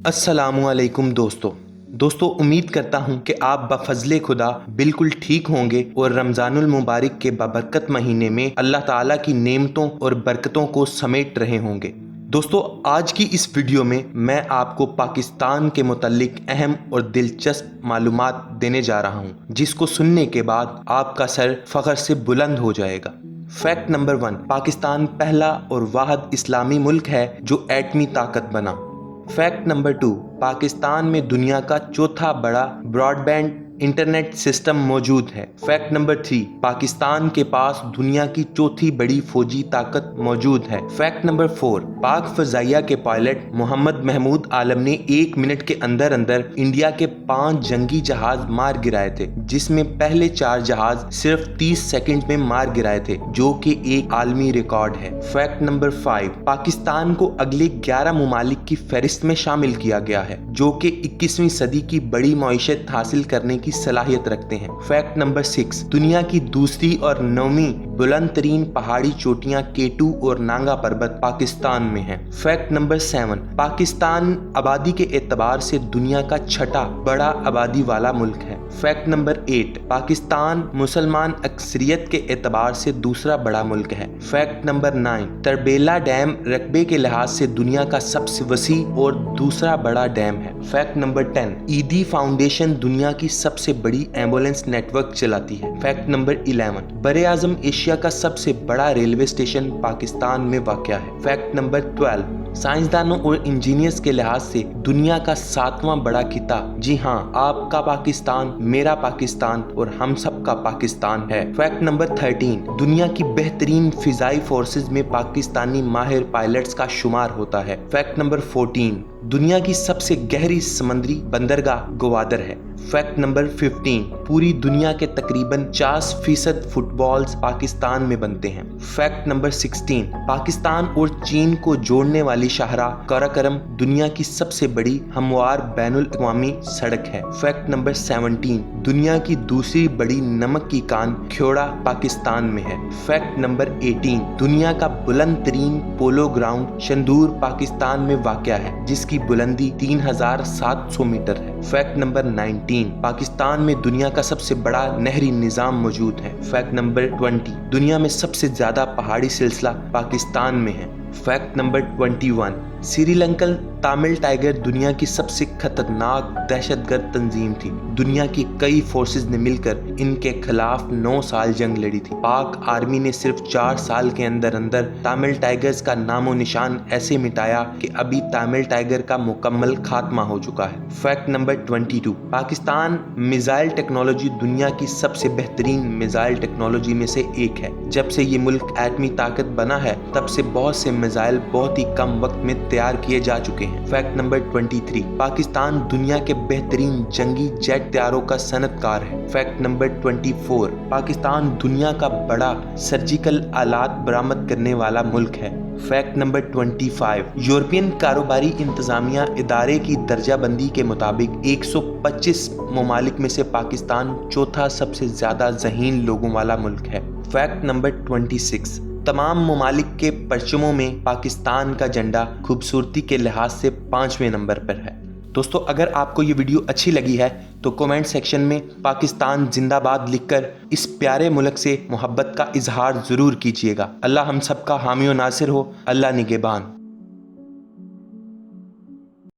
अस्सलामुअलैकुम दोस्तों उम्मीद करता हूँ कि आप बफज़ले खुदा बिल्कुल ठीक होंगे और रमज़ानुल मुबारक के बबरकत महीने में अल्लाह ताला की नेमतों और बरकतों को समेट रहे होंगे। दोस्तों आज की इस वीडियो में मैं आपको पाकिस्तान के मुतल्लिक अहम और दिलचस्प मालूमात देने जा रहा हूँ, जिसको सुनने के बाद आपका सर फ़ख्र से बुलंद हो जाएगा। फैक्ट नंबर 1, पाकिस्तान पहला और वाहिद इस्लामी मुल्क है जो एटमी ताकत बना। फैक्ट नंबर 2, पाकिस्तान में दुनिया का चौथा बड़ा ब्रॉडबैंड इंटरनेट सिस्टम मौजूद है। फैक्ट नंबर 3, पाकिस्तान के पास दुनिया की चौथी बड़ी फौजी ताकत मौजूद है। फैक्ट नंबर 4, पाक फजाइया के पायलट मोहम्मद महमूद आलम ने 1 मिनट के अंदर अंदर इंडिया के 5 जंगी जहाज मार गिराए थे, जिसमें पहले 4 जहाज सिर्फ 30 सेकंड में मार गिराए थे, जो कि एक आलमी रिकॉर्ड है। फैक्ट नंबर 5, पाकिस्तान को अगले 11 मुमालिक की फहरिस्त में शामिल किया गया है, जो कि 21वीं सदी की बड़ी मईशत हासिल करने की सलाहियत रखते हैं। फैक्ट नंबर 6, दुनिया की दूसरी और 9वीं बुलंद तरीन पहाड़ी चोटियां केटू और नांगा पर्वत पाकिस्तान में हैं। फैक्ट नंबर 7, पाकिस्तान आबादी के एतबार से दुनिया का छठा बड़ा आबादी वाला मुल्क है। फैक्ट नंबर 8, पाकिस्तान मुसलमान अक्सरियत के एतबार से दूसरा बड़ा मुल्क है। फैक्ट नंबर 9, तरबेला डैम रकबे के लिहाज से दुनिया का सबसे वसी और दूसरा बड़ा डैम है। फैक्ट नंबर 10, ईदी फाउंडेशन दुनिया की सबसे बड़ी एम्बुलेंस नेटवर्क चलाती है। फैक्ट नंबर 11, बरे आजम एशिया का सबसे बड़ा रेलवे स्टेशन पाकिस्तान में वाक़या है। फैक्ट नंबर 12, साइंसदानों और इंजीनियर्स के लिहाज से दुनिया का 7वां बड़ा खिता, जी हाँ, आपका पाकिस्तान, मेरा पाकिस्तान और हम सब का पाकिस्तान है। फैक्ट नंबर 13, दुनिया की बेहतरीन फिजाई फोर्सेज में पाकिस्तानी माहिर पायलट्स का शुमार होता है। फैक्ट नंबर 14, दुनिया की सबसे गहरी समंदरी बंदरगाह ग्वादर है। फैक्ट नंबर 15, पूरी दुनिया के तकरीबन 50% फुटबॉल्स पाकिस्तान में बनते हैं। फैक्ट नंबर 16, पाकिस्तान और चीन को जोड़ने वाली शाहराह काराकोरम दुनिया की सबसे बड़ी हमवार बैनुल अक़वामी सड़क है। फैक्ट नंबर 17, दुनिया की दूसरी बड़ी नमक की कान ख्योड़ा पाकिस्तान में है। फैक्ट नंबर 18, दुनिया का बुलंद तरीन पोलो ग्राउंड शंदूर पाकिस्तान में वाक़या है, जिसकी बुलंदी 3700 मीटर है। फैक्ट नंबर 19, पाकिस्तान में दुनिया का सबसे बड़ा नहरी निज़ाम मौजूद है। फैक्ट नंबर 20, दुनिया में सबसे ज्यादा पहाड़ी सिलसिला पाकिस्तान में है। Fact number 21, Sri Lankan Tamil tiger दुनिया की सबसे खतरनाक दहशतगर्द तंजीम थी। दुनिया की कई फोर्सेस ने मिलकर इनके खिलाफ 9 साल जंग लड़ी थी। पाक आर्मी ने सिर्फ 4 साल के अंदर अंदर तमिल टाइगर्स का नामो निशान ऐसे मिटाया कि अभी तमिल टाइगर का मुकम्मल खात्मा हो चुका है। Fact number 22, Pakistan missile technology दुनिया की सबसे बेहतरीन मिसाइल टेक्नोलॉजी में से एक है। जब से ये मुल्क एटमी ताकत बना है, तब से बहुत से मिसाइल बहुत ही कम वक्त में तैयार किए जा चुके हैं। फैक्ट नंबर 23, पाकिस्तान दुनिया के बेहतरीन जंगी जेट तैयारों का सनतकार है। फैक्ट नंबर 24, पाकिस्तान दुनिया का बड़ा सर्जिकल आलात बरामद करने वाला मुल्क है। फैक्ट नंबर 25, यूरोपियन कारोबारी इंतजामिया इदारे की दर्जाबंदी के मुताबिक 125 ममालिक में से पाकिस्तान चौथा सबसे ज्यादा ज़हीन लोगों वाला मुल्क है। फैक्ट नंबर 26, तमाम ममालिक के परचमों में पाकिस्तान का झंडा खूबसूरती के लिहाज से 5वें नंबर पर है। दोस्तों अगर आपको ये वीडियो अच्छी लगी है तो कमेंट सेक्शन में पाकिस्तान जिंदाबाद लिखकर इस प्यारे मुल्क से मोहब्बत का इजहार ज़रूर कीजिएगा। अल्लाह हम सब का हामी व नासिर हो। अल्लाह निगहबान।